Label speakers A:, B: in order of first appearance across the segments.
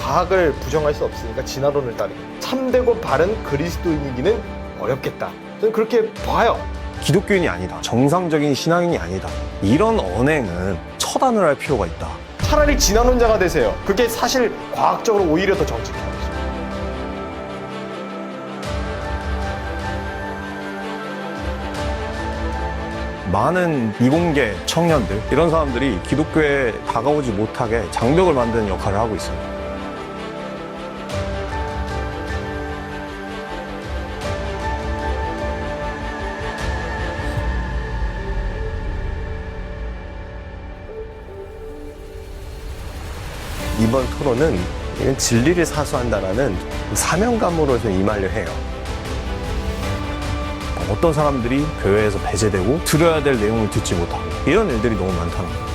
A: 과학을 부정할 수 없으니까 진화론을 따르고 참되고 바른 그리스도인이기는 어렵겠다. 저는 그렇게 봐요.
B: 기독교인이 아니다, 정상적인 신앙인이 아니다, 이런 언행은 처단을 할 필요가 있다.
A: 차라리 진화론자가 되세요. 그게 사실 과학적으로 오히려 더 정직해요.
B: 많은 이공계 청년들, 이런 사람들이 기독교에 다가오지 못하게 장벽을 만드는 역할을 하고 있습니다.
C: 이번 토론은 진리를 사수한다라는 사명감으로 좀 임하려 해요.
B: 어떤 사람들이 교회에서 배제되고 들어야 될 내용을 듣지 못하고 이런 일들이 너무 많다는 거예요.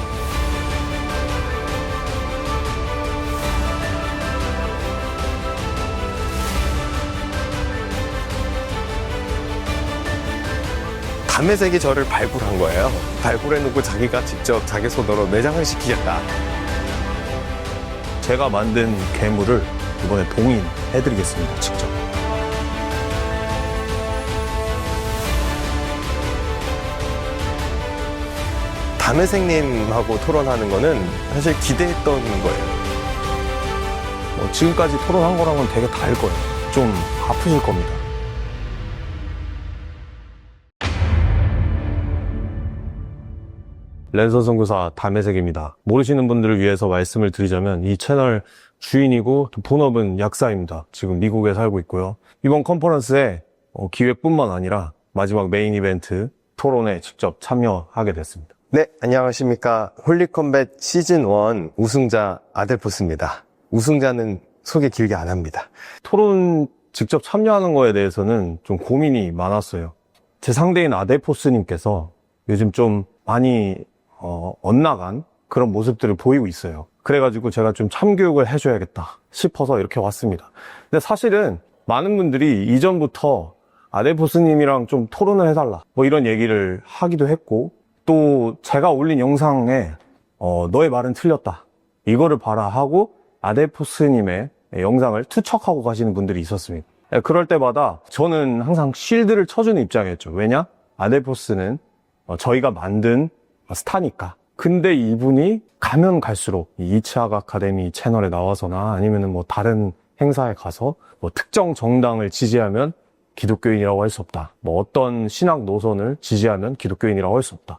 C: 담의 세계 저를 발굴한 거예요. 발굴해놓고 자기가 직접 자기 손으로 매장을 시키겠다.
B: 제가 만든 괴물을 이번에 봉인해드리겠습니다, 직접.
C: 담의생님하고 토론하는 거는 사실 기대했던 거예요.
B: 지금까지 토론한 거랑은 되게 다를 거예요. 좀 아프실 겁니다. 랜선 선교사 담혜색입니다. 모르시는 분들을 위해서 말씀을 드리자면 이 채널 주인이고 또 본업은 약사입니다. 지금 미국에 살고 있고요. 이번 컨퍼런스에 기획뿐만 아니라 마지막 메인 이벤트 토론에 직접 참여하게 됐습니다.
C: 네, 안녕하십니까. 홀리컴뱃 시즌1 우승자 아델포스입니다. 우승자는 소개 길게 안 합니다.
B: 토론 직접 참여하는 거에 대해서는 좀 고민이 많았어요. 제 상대인 아델포스님께서 요즘 좀 많이 엇나간 그런 모습들을 보이고 있어요. 그래가지고 제가 좀 참교육을 해줘야겠다 싶어서 이렇게 왔습니다. 근데 사실은 많은 분들이 이전부터 아델포스님이랑 좀 토론을 해달라 뭐 이런 얘기를 하기도 했고, 또 제가 올린 영상에 너의 말은 틀렸다 이거를 봐라 하고 아델포스님의 영상을 투척하고 가시는 분들이 있었습니다. 그럴 때마다 저는 항상 쉴드를 쳐주는 입장이었죠. 왜냐? 아델포스는 저희가 만든 스타니까. 근데 이분이 가면 갈수록 이 이치학 아카데미 채널에 나와서나 아니면 뭐 다른 행사에 가서 뭐 특정 정당을 지지하면 기독교인이라고 할 수 없다, 뭐 어떤 신학 노선을 지지하면 기독교인이라고 할 수 없다.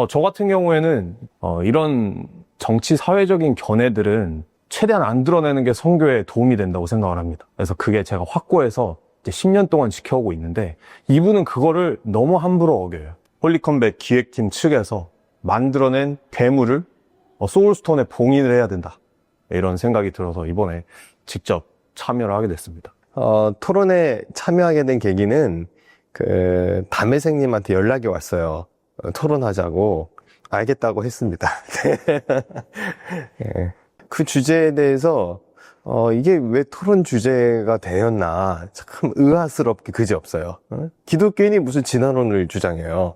B: 저 같은 경우에는 이런 정치 사회적인 견해들은 최대한 안 드러내는 게 선교에 도움이 된다고 생각을 합니다. 그래서 그게 제가 확고해서 이제 10년 동안 지켜오고 있는데, 이분은 그거를 너무 함부로 어겨요. 홀리컴뱃 기획팀 측에서 만들어낸 괴물을 소울스톤에 봉인을 해야 된다, 이런 생각이 들어서 이번에 직접 참여를 하게 됐습니다.
C: 토론에 참여하게 된 계기는 담의생님한테 연락이 왔어요. 토론하자고. 알겠다고 했습니다. 네. 그 주제에 대해서 이게 왜 토론 주제가 되었나 참 의아스럽게 그지없어요. 기독교인이 무슨 진화론을 주장해요.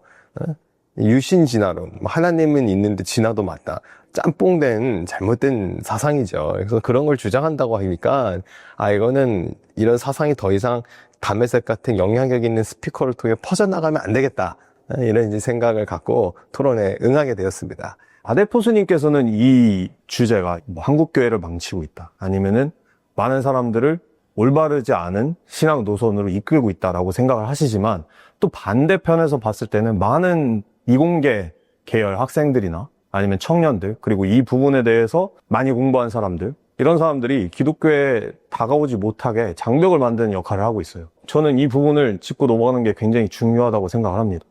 C: 유신 진화론, 하나님은 있는데 진화도 맞다, 짬뽕된 잘못된 사상이죠. 그래서 그런 걸 주장한다고 하니까 이거는 이런 사상이 더 이상 담의색 같은 영향력 있는 스피커를 통해 퍼져나가면 안 되겠다, 이런 이제 생각을 갖고 토론에 응하게 되었습니다.
B: 아델포스님께서는 이 주제가 뭐 한국교회를 망치고 있다, 아니면은 많은 사람들을 올바르지 않은 신앙 노선으로 이끌고 있다라고 생각을 하시지만, 또 반대편에서 봤을 때는 많은 이공계 계열 학생들이나 아니면 청년들, 그리고 이 부분에 대해서 많이 공부한 사람들, 이런 사람들이 기독교에 다가오지 못하게 장벽을 만드는 역할을 하고 있어요. 저는 이 부분을 짚고 넘어가는 게 굉장히 중요하다고 생각을 합니다.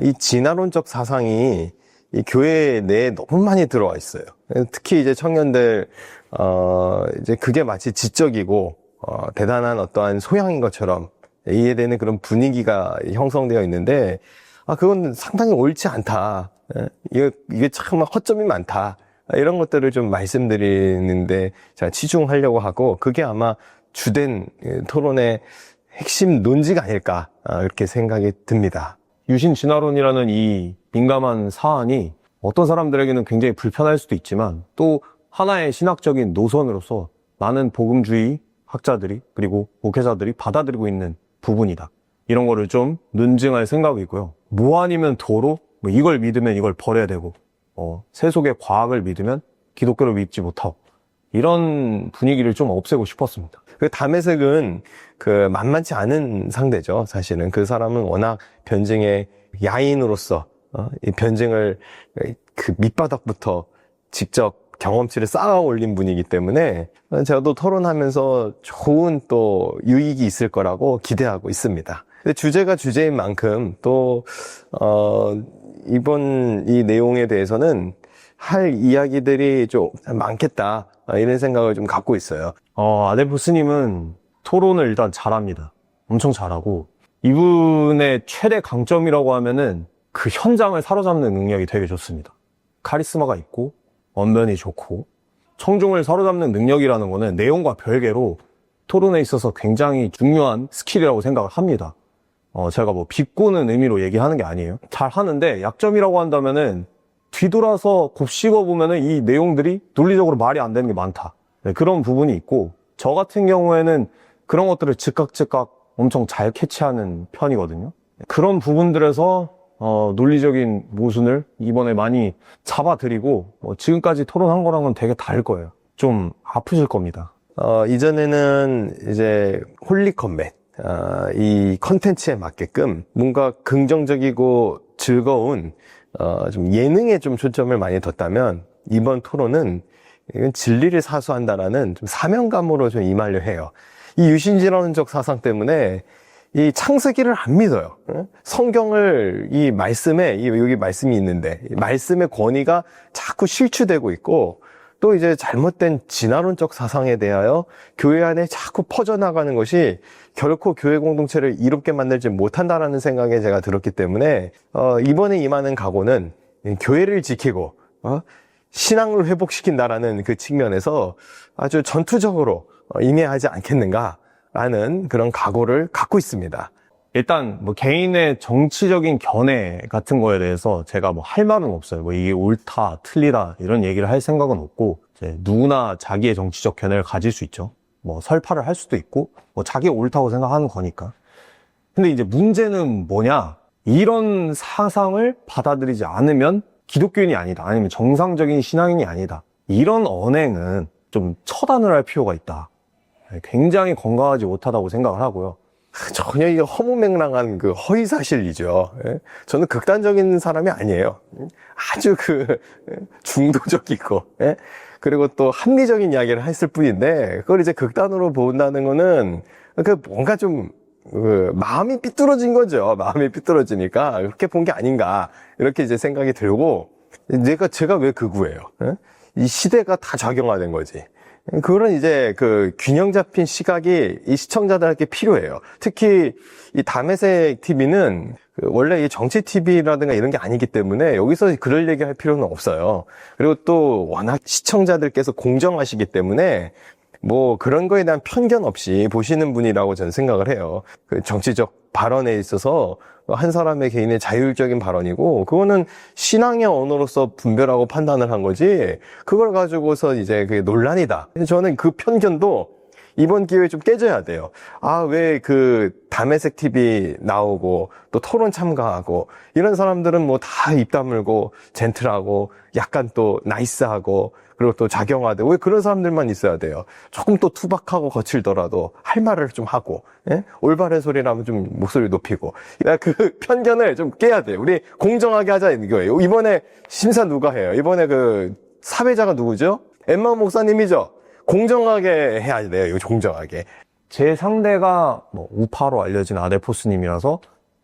C: 이 진화론적 사상이 이 교회 내에 너무 많이 들어와 있어요. 특히 이제 청년들, 이제 그게 마치 지적이고, 대단한 어떠한 소양인 것처럼 이해되는 그런 분위기가 형성되어 있는데, 그건 상당히 옳지 않다. 이게 참 허점이 많다. 이런 것들을 좀 말씀드리는데 제가 치중하려고 하고, 그게 아마 주된 토론의 핵심 논지가 아닐까, 이렇게 생각이 듭니다.
B: 유신 진화론이라는 이 민감한 사안이 어떤 사람들에게는 굉장히 불편할 수도 있지만, 또 하나의 신학적인 노선으로서 많은 복음주의 학자들이 그리고 목회자들이 받아들이고 있는 부분이다. 이런 거를 좀 논증할 생각이고요. 뭐 아니면 도로 뭐 이걸 믿으면 이걸 버려야 되고 세속의 과학을 믿으면 기독교를 믿지 못하고 이런 분위기를 좀 없애고 싶었습니다.
C: 그 다메섹은 그 만만치 않은 상대죠. 사실은 그 사람은 워낙 변증의 야인으로서 이 변증을 그 밑바닥부터 직접 경험치를 쌓아 올린 분이기 때문에 제가 또 토론하면서 좋은 또 유익이 있을 거라고 기대하고 있습니다. 근데 주제가 주제인 만큼 또 이번 이 내용에 대해서는 할 이야기들이 좀 많겠다 이런 생각을 좀 갖고 있어요.
B: 아데포스님은 토론을 일단 잘합니다. 엄청 잘하고 이분의 최대 강점이라고 하면은 그 현장을 사로잡는 능력이 되게 좋습니다. 카리스마가 있고 언변이 좋고 청중을 사로잡는 능력이라는 거는 내용과 별개로 토론에 있어서 굉장히 중요한 스킬이라고 생각을 합니다. 제가 뭐 비꼬는 의미로 얘기하는 게 아니에요. 잘 하는데 약점이라고 한다면은 뒤돌아서 곱씹어 보면은 이 내용들이 논리적으로 말이 안 되는 게 많다. 네, 그런 부분이 있고 저 같은 경우에는 그런 것들을 즉각 엄청 잘 캐치하는 편이거든요. 그런 부분들에서 논리적인 모순을 이번에 많이 잡아드리고 지금까지 토론한 거랑은 되게 다를 거예요. 좀 아프실 겁니다.
C: 이전에는 이제 홀리 컴뱃 이 컨텐츠에 맞게끔 뭔가 긍정적이고 즐거운 좀 예능에 좀 초점을 많이 뒀다면 이번 토론은 이건 진리를 사수한다라는 좀 사명감으로 좀 임하려 해요. 이 유신진화론적 사상 때문에 이 창세기를 안 믿어요. 성경을 이 말씀에 여기 말씀이 있는데 이 말씀의 권위가 자꾸 실추되고 있고 또 이제 잘못된 진화론적 사상에 대하여 교회 안에 자꾸 퍼져나가는 것이 결코 교회 공동체를 이롭게 만들지 못한다라는 생각에 제가 들었기 때문에 이번에 임하는 각오는 교회를 지키고 신앙을 회복시킨다라는 그 측면에서 아주 전투적으로 임해야지 않겠는가라는 그런 각오를 갖고 있습니다.
B: 일단 뭐 개인의 정치적인 견해 같은 거에 대해서 제가 뭐 할 말은 없어요. 뭐 이게 옳다, 틀리다 이런 얘기를 할 생각은 없고 이제 누구나 자기의 정치적 견해를 가질 수 있죠. 뭐 설파를 할 수도 있고 뭐 자기가 옳다고 생각하는 거니까. 근데 이제 문제는 뭐냐? 이런 사상을 받아들이지 않으면 기독교인이 아니다. 아니면 정상적인 신앙인이 아니다. 이런 언행은 좀 처단을 할 필요가 있다. 굉장히 건강하지 못하다고 생각을 하고요.
C: 전혀 이게 허무맹랑한 그 허위사실이죠. 저는 극단적인 사람이 아니에요. 아주 그 중도적이고, 그리고 또 합리적인 이야기를 했을 뿐인데, 그걸 이제 극단으로 본다는 거는 그 뭔가 좀 마음이 삐뚤어진 거죠. 마음이 삐뚤어지니까 그렇게 본 게 아닌가 이렇게 이제 생각이 들고, 제가 왜 극우예요? 이 시대가 다 작용화된 거지. 그런 이제 그 균형 잡힌 시각이 이 시청자들에게 필요해요. 특히 이 다메섹 TV는 원래 이 정치 TV라든가 이런 게 아니기 때문에 여기서 그럴 얘기 할 필요는 없어요. 그리고 또 워낙 시청자들께서 공정하시기 때문에 뭐 그런 거에 대한 편견 없이 보시는 분이라고 저는 생각을 해요. 그 정치적 발언에 있어서 한 사람의 개인의 자율적인 발언이고 그거는 신앙의 언어로서 분별하고 판단을 한 거지 그걸 가지고서 이제 그게 논란이다. 저는 그 편견도 이번 기회에 좀 깨져야 돼요. 왜 그 다메섹 TV 나오고 또 토론 참가하고 이런 사람들은 뭐 다 입 다물고 젠틀하고 약간 또 나이스하고 그리고 또 자경하되 왜 그런 사람들만 있어야 돼요? 조금 또 투박하고 거칠더라도 할 말을 좀 하고 올바른 소리라면 좀 목소리 높이고 그 편견을 좀 깨야 돼요. 우리 공정하게 하자 이거예요. 이번에 심사 누가 해요? 이번에 그 사회자가 누구죠? 엠마 목사님이죠? 공정하게 해야 돼요. 이거 공정하게.
B: 제 상대가 뭐 우파로 알려진 아데포스님이라서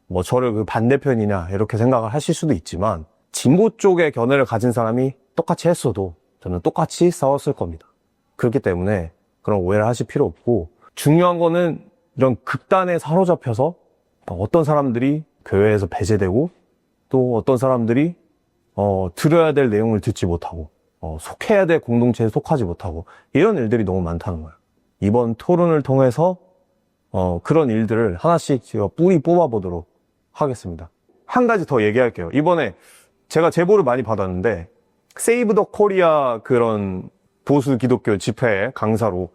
B: 뭐 저를 그 반대편이냐 이렇게 생각을 하실 수도 있지만 진보 쪽의 견해를 가진 사람이 똑같이 했어도 저는 똑같이 싸웠을 겁니다. 그렇기 때문에 그런 오해를 하실 필요 없고 중요한 거는 이런 극단에 사로잡혀서 어떤 사람들이 교회에서 배제되고 또 어떤 사람들이 들어야 될 내용을 듣지 못하고 속해야 될 공동체에 속하지 못하고 이런 일들이 너무 많다는 거예요. 이번 토론을 통해서 그런 일들을 하나씩 제가 뿌리 뽑아보도록 하겠습니다. 한 가지 더 얘기할게요. 이번에 제가 제보를 많이 받았는데 세이브 더 코리아 그런 보수 기독교 집회 강사로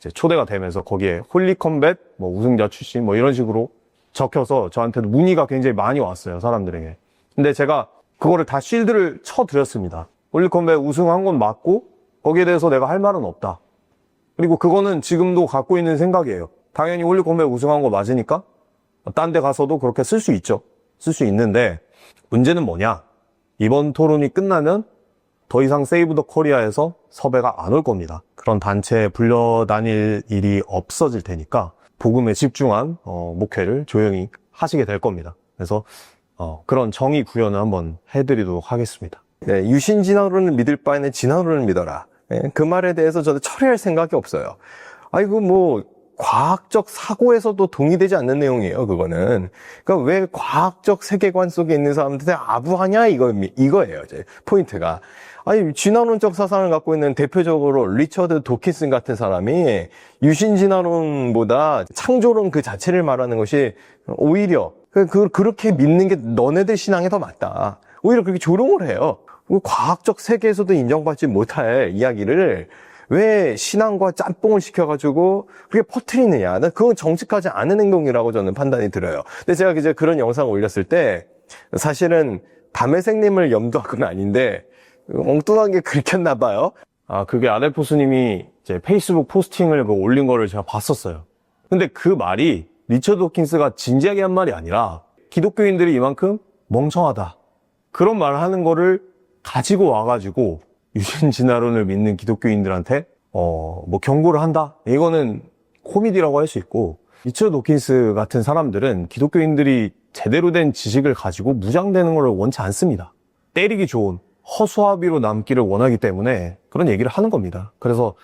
B: 이제 초대가 되면서 거기에 홀리컴뱃 뭐 우승자 출신 뭐 이런 식으로 적혀서 저한테도 문의가 굉장히 많이 왔어요, 사람들에게. 근데 제가 그거를 다 쉴드를 쳐드렸습니다. 홀리컴뱃 우승한 건 맞고 거기에 대해서 내가 할 말은 없다. 그리고 그거는 지금도 갖고 있는 생각이에요. 당연히 홀리컴뱃 우승한 거 맞으니까 딴 데 가서도 그렇게 쓸 수 있죠. 쓸 수 있는데 문제는 뭐냐? 이번 토론이 끝나면 더 이상 세이브 더 코리아에서 섭외가 안 올 겁니다. 그런 단체에 불려다닐 일이 없어질 테니까 복음에 집중한 목회를 조용히 하시게 될 겁니다. 그래서 그런 정의 구현을 한번 해드리도록 하겠습니다.
C: 네, 유신 진화론을 믿을 바에는 진화론을 믿어라. 예, 그 말에 대해서 저도 처리할 생각이 없어요. 아이고 뭐 과학적 사고에서도 동의되지 않는 내용이에요, 그거는. 그러니까 왜 과학적 세계관 속에 있는 사람들한테 아부하냐, 이거예요, 이제, 포인트가. 아니, 진화론적 사상을 갖고 있는 대표적으로 리처드 도킨슨 같은 사람이 유신진화론보다 창조론 그 자체를 말하는 것이 오히려, 그렇게 믿는 게 너네들 신앙에 더 맞다. 오히려 그렇게 조롱을 해요. 과학적 세계에서도 인정받지 못할 이야기를 왜 신앙과 짬뽕을 시켜가지고 그렇게 퍼뜨리느냐. 난 그건 정직하지 않은 행동이라고 저는 판단이 들어요. 근데 제가 이제 그런 영상을 올렸을 때 사실은 담에색님을 염두한 건 아닌데 엉뚱하게 긁혔나 봐요.
B: 그게 아델포스님이 이제 페이스북 포스팅을 올린 거를 제가 봤었어요. 근데 그 말이 리처드 도킨스가 진지하게 한 말이 아니라 기독교인들이 이만큼 멍청하다. 그런 말을 하는 거를 가지고 와가지고 유신진화론을 믿는 기독교인들한테 뭐 경고를 한다. 이거는 코미디라고 할 수 있고, 리처드 도킨스 같은 사람들은 기독교인들이 제대로 된 지식을 가지고 무장되는 걸 원치 않습니다. 때리기 좋은 허수아비로 남기를 원하기 때문에 그런 얘기를 하는 겁니다. 그래서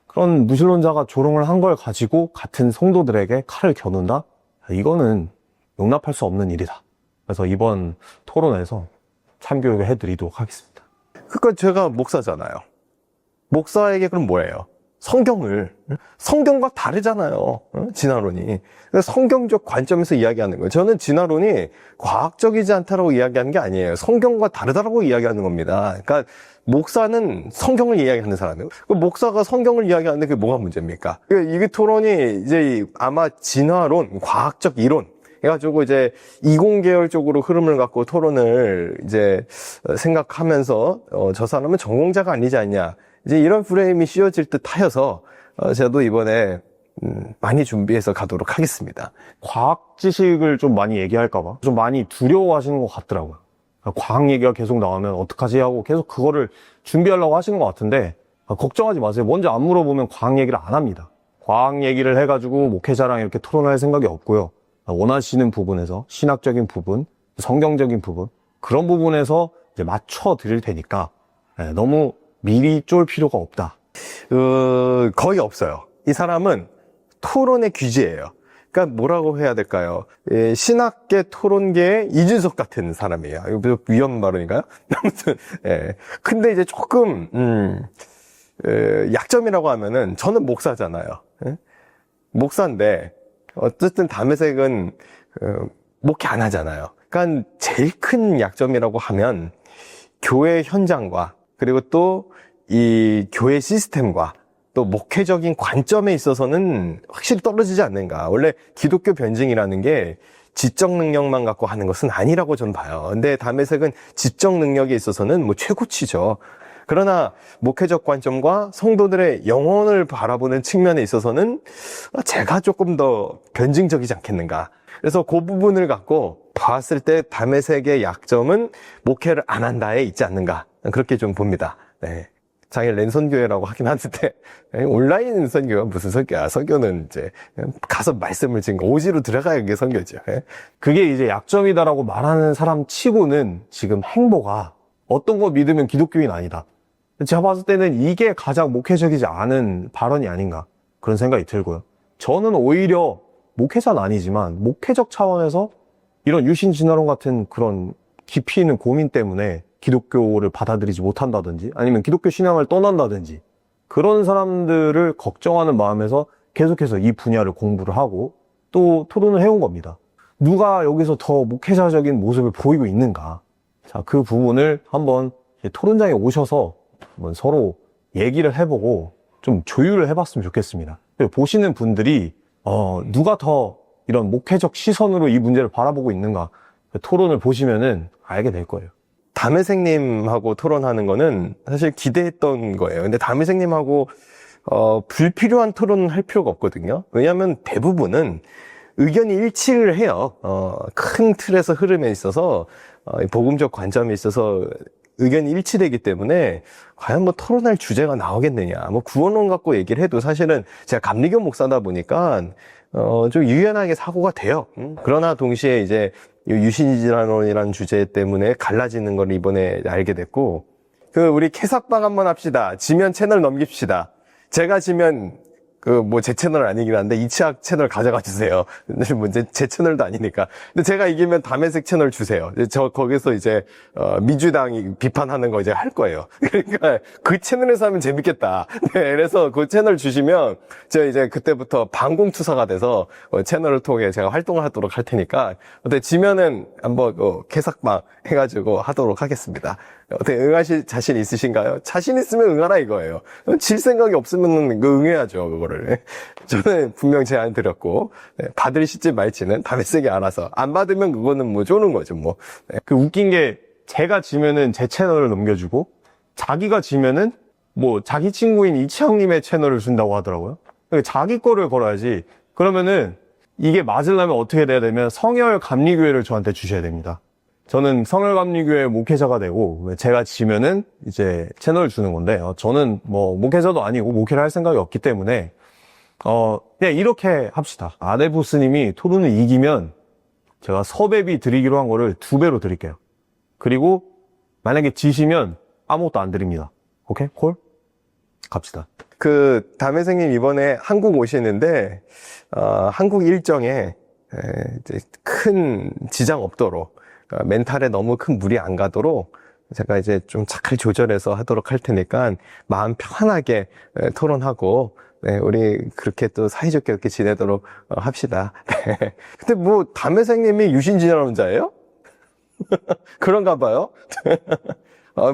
B: 그런 무신론자가 조롱을 한 걸 가지고 같은 성도들에게 칼을 겨눈다? 이거는 용납할 수 없는 일이다. 그래서 이번 토론에서 참교육을 해드리도록 하겠습니다.
C: 그러니까 제가 목사잖아요. 목사에게 그럼 뭐예요? 성경과 다르잖아요. 진화론이. 그래서 성경적 관점에서 이야기하는 거예요. 저는 진화론이 과학적이지 않다라고 이야기하는 게 아니에요. 성경과 다르다라고 이야기하는 겁니다. 그러니까 목사는 성경을 이야기하는 사람이에요. 목사가 성경을 이야기하는데 그게 뭐가 문제입니까? 이게 토론이 이제 아마 진화론, 과학적 이론, 해가지고 이제 이공계열적으로 흐름을 갖고 토론을 이제 생각하면서 저 사람은 전공자가 아니지 않냐. 이제 이런 프레임이 씌워질 듯 하여서 저도 이번에 많이 준비해서 가도록 하겠습니다.
B: 과학 지식을 좀 많이 얘기할까봐 좀 많이 두려워하시는 것 같더라고요. 과학 얘기가 계속 나오면 어떡하지 하고 계속 그거를 준비하려고 하시는 것 같은데 걱정하지 마세요. 먼저 안 물어보면 과학 얘기를 안 합니다. 과학 얘기를 해가지고 목회자랑 이렇게 토론할 생각이 없고요. 원하시는 부분에서 신학적인 부분, 성경적인 부분, 그런 부분에서 이제 맞춰 드릴 테니까 너무 미리 쫄 필요가 없다.
C: 거의 없어요. 이 사람은 토론의 귀재예요. 그러니까 뭐라고 해야 될까요? 신학계 토론계의 이준석 같은 사람이에요. 이거 위험 발언인가요? 아무튼 근데 이제 조금 약점이라고 하면은 저는 목사잖아요. 목사인데 어쨌든 담에색은 목회 안 하잖아요. 그러니까 제일 큰 약점이라고 하면 교회 현장과 그리고 또 이 교회 시스템과 또 목회적인 관점에 있어서는 확실히 떨어지지 않는가. 원래 기독교 변증이라는 게 지적 능력만 갖고 하는 것은 아니라고 저는 봐요. 근데 담에색은 지적 능력에 있어서는 뭐 최고치죠. 그러나 목회적 관점과 성도들의 영혼을 바라보는 측면에 있어서는 제가 조금 더 변증적이지 않겠는가. 그래서 그 부분을 갖고 봤을 때 담에색의 약점은 목회를 안 한다에 있지 않는가. 그렇게 좀 봅니다. 네. 장애 랜선교회라고 하긴 하는데 온라인 선교가 무슨 선교야. 선교는 이제 가서 말씀을 지금 오지로 들어가야 그게 선교죠.
B: 그게 이제 약점이다라고 말하는 사람 치고는 지금 행보가 어떤 거 믿으면 기독교인 아니다. 제가 봤을 때는 이게 가장 목회적이지 않은 발언이 아닌가 그런 생각이 들고요. 저는 오히려 목회자는 아니지만 목회적 차원에서 이런 유신진화론 같은 그런 깊이 있는 고민 때문에 기독교를 받아들이지 못한다든지 아니면 기독교 신앙을 떠난다든지 그런 사람들을 걱정하는 마음에서 계속해서 이 분야를 공부를 하고 또 토론을 해온 겁니다. 누가 여기서 더 목회자적인 모습을 보이고 있는가. 자, 그 부분을 한번 토론장에 오셔서 한번 서로 얘기를 해보고 좀 조율을 해봤으면 좋겠습니다. 보시는 분들이 누가 더 이런 목회적 시선으로 이 문제를 바라보고 있는가 토론을 보시면은 알게 될 거예요.
C: 담회생님하고 토론하는 거는 사실 기대했던 거예요. 근데 담회생님하고 불필요한 토론은 할 필요가 없거든요. 왜냐하면 대부분은 의견이 일치를 해요. 큰 틀에서 흐름에 있어서 복음적 관점에 있어서 의견이 일치되기 때문에 과연 뭐 토론할 주제가 나오겠느냐. 뭐 구원론 갖고 얘기를 해도 사실은 제가 감리교 목사다 보니까 좀 유연하게 사고가 돼요. 그러나 동시에 이제 유신진화론이라는 주제 때문에 갈라지는 걸 이번에 알게 됐고, 우리 캐삭방 한번 합시다. 지면 채널 넘깁시다. 제가 지면 제 채널 아니긴 한데 이치학 채널 가져가 주세요. 근데 뭐 제 채널도 아니니까. 근데 제가 이기면 담회색 채널 주세요. 저 거기서 이제 민주당이 비판하는 거 이제 할 거예요. 그러니까 그 채널에서 하면 재밌겠다. 네, 그래서 그 채널 주시면 제가 이제 그때부터 반공투사가 돼서 채널을 통해 제가 활동을 하도록 할 테니까 어때 지면은 한번 캐삭방 해가지고 하도록 하겠습니다. 어떻게 응하실 자신 있으신가요? 자신 있으면 응하라 이거예요. 질 생각이 없으면 응해야죠, 그거를. 저는 분명 제안 드렸고, 받으실지 말지는 담회색이 알아서. 안 받으면 그거는 뭐 쪼는 거죠, 뭐.
B: 그 웃긴 게 제가 지면은 제 채널을 넘겨주고, 자기가 지면은 뭐 자기 친구인 이치학님의 채널을 준다고 하더라고요. 자기 거를 걸어야지. 그러면은 이게 맞으려면 어떻게 돼야 되면 성열 감리교회를 저한테 주셔야 됩니다. 저는 성열감리교회 목회자가 되고 제가 지면은 이제 채널을 주는 건데 저는 뭐 목회자도 아니고 목회를 할 생각이 없기 때문에 그냥 이렇게 합시다. 아데포스님이 토론을 이기면 제가 섭외비 드리기로 한 거를 2배로 드릴게요. 그리고 만약에 지시면 아무것도 안 드립니다. 오케이? 콜? 갑시다.
C: 담회생님 이번에 한국 오시는데 한국 일정에 이제 큰 지장 없도록 멘탈에 너무 큰 무리 안 가도록 제가 이제 좀 잘 조절해서 하도록 할 테니까 마음 편하게 토론하고 우리 그렇게 또 사이좋게 이렇게 지내도록 합시다. 네. 근데 뭐 담회생님이 유신진화론자예요? 그런가 봐요.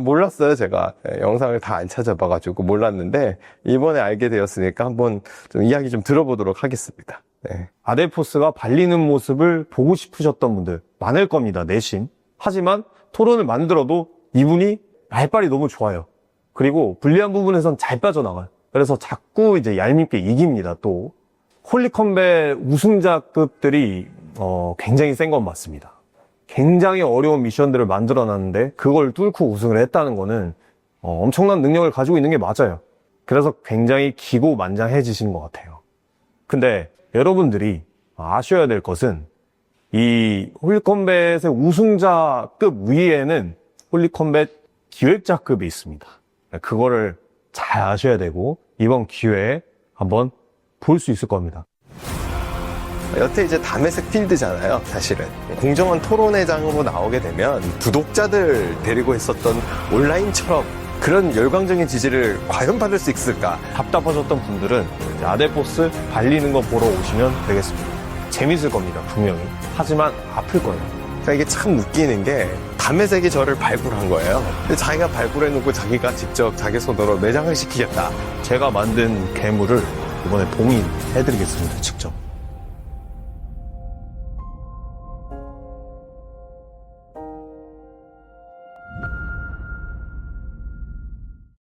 C: 몰랐어요, 제가. 영상을 다 안 찾아봐가지고 몰랐는데 이번에 알게 되었으니까 한번 좀 이야기 좀 들어보도록 하겠습니다. 네.
B: 아데포스가 발리는 모습을 보고 싶으셨던 분들 많을 겁니다, 내심. 하지만 토론을 만들어도 이분이 말빨이 너무 좋아요. 그리고 불리한 부분에선 잘 빠져나가요. 그래서 자꾸 이제 얄밉게 이깁니다, 또. 홀리컴뱃 우승자급들이 굉장히 센 건 맞습니다. 굉장히 어려운 미션들을 만들어놨는데 그걸 뚫고 우승을 했다는 거는 엄청난 능력을 가지고 있는 게 맞아요. 그래서 굉장히 기고만장해지신 것 같아요. 근데 여러분들이 아셔야 될 것은 이 홀리컴뱃의 우승자급 위에는 홀리컴뱃 기획자급이 있습니다. 그거를 잘 아셔야 되고 이번 기회에 한번 볼 수 있을 겁니다.
C: 여태 이제 담회색 필드잖아요, 사실은. 공정한 토론회장으로 나오게 되면 구독자들 데리고 했었던 온라인처럼 그런 열광적인 지지를 과연 받을 수 있을까?
B: 답답하셨던 분들은 아데포스 발리는 거 보러 오시면 되겠습니다. 재밌을 겁니다, 분명히. 하지만 아플 거예요.
C: 그러니까 이게 참 웃기는 게 담회색이 저를 발굴한 거예요. 근데 자기가 발굴해놓고 자기가 직접 자기 손으로 매장을 시키겠다.
B: 제가 만든 괴물을 이번에 봉인해드리겠습니다, 직접.